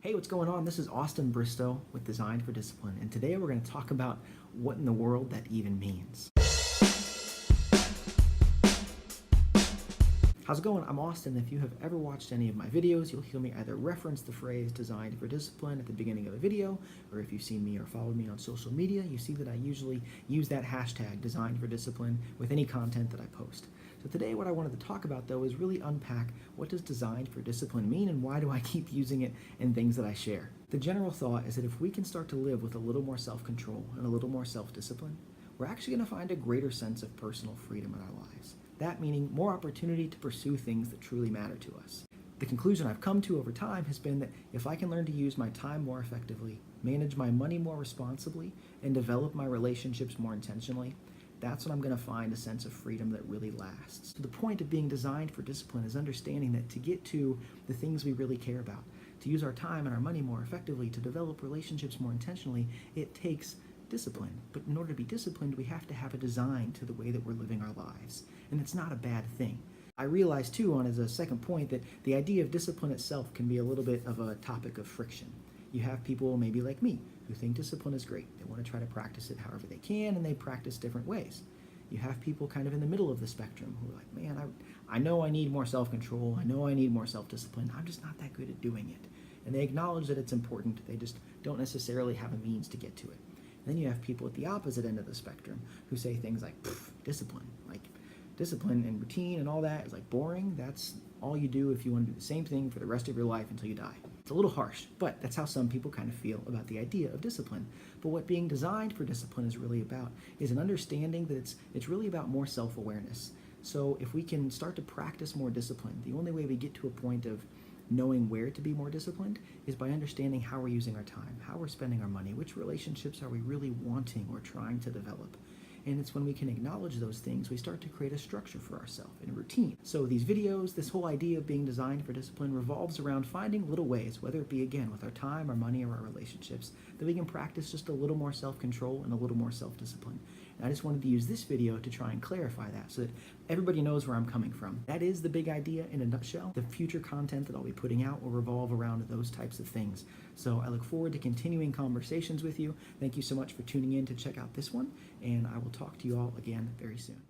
Hey, what's going on? This is Austin Bristow with Design for Discipline, and today we're going to talk about what in the world that even means. How's it going? I'm Austin. If you have ever watched any of my videos, you'll hear me either reference the phrase Design for Discipline at the beginning of a video, or if you've seen me or followed me on social media, you see that I usually use that hashtag Design for Discipline with any content that I post. So today what I wanted to talk about though is really unpack what does Design for Discipline mean and why do I keep using it in things that I share. The general thought is that if we can start to live with a little more self-control and a little more self-discipline, we're actually going to find a greater sense of personal freedom in our lives. That meaning more opportunity to pursue things that truly matter to us. The conclusion I've come to over time has been that if I can learn to use my time more effectively, manage my money more responsibly, and develop my relationships more intentionally, that's when I'm going to find a sense of freedom that really lasts. So the point of being designed for discipline is understanding that to get to the things we really care about, to use our time and our money more effectively, to develop relationships more intentionally, it takes discipline. But in order to be disciplined, we have to have a design to the way that we're living our lives. And it's not a bad thing. I realize too, on as a second point, that the idea of discipline itself can be a little bit of a topic of friction. You have people maybe like me who think discipline is great. They want to try to practice it however they can, and they practice different ways. You have people kind of in the middle of the spectrum who are like, man, I know I need more self-control. I know I need more self-discipline. I'm just not that good at doing it. And they acknowledge that it's important. They just don't necessarily have a means to get to it. Then you have people at the opposite end of the spectrum who say things like, discipline. Like, discipline and routine and all that is like boring. That's all you do if you want to do the same thing for the rest of your life until you die. It's a little harsh, but that's how some people kind of feel about the idea of discipline. But what being designed for discipline is really about is an understanding that it's really about more self-awareness. So if we can start to practice more discipline, the only way we get to a point of knowing where to be more disciplined is by understanding how we're using our time, how we're spending our money, which relationships are we really wanting or trying to develop. And it's when we can acknowledge those things, we start to create a structure for ourselves and a routine. So these videos, this whole idea of being designed for discipline revolves around finding little ways, whether it be again with our time, our money, or our relationships, that we can practice just a little more self-control and a little more self-discipline. And I just wanted to use this video to try and clarify that so that everybody knows where I'm coming from. That is the big idea in a nutshell. The future content that I'll be putting out will revolve around those types of things. So I look forward to continuing conversations with you. Thank you so much for tuning in to check out this one, and I will talk to you all again very soon.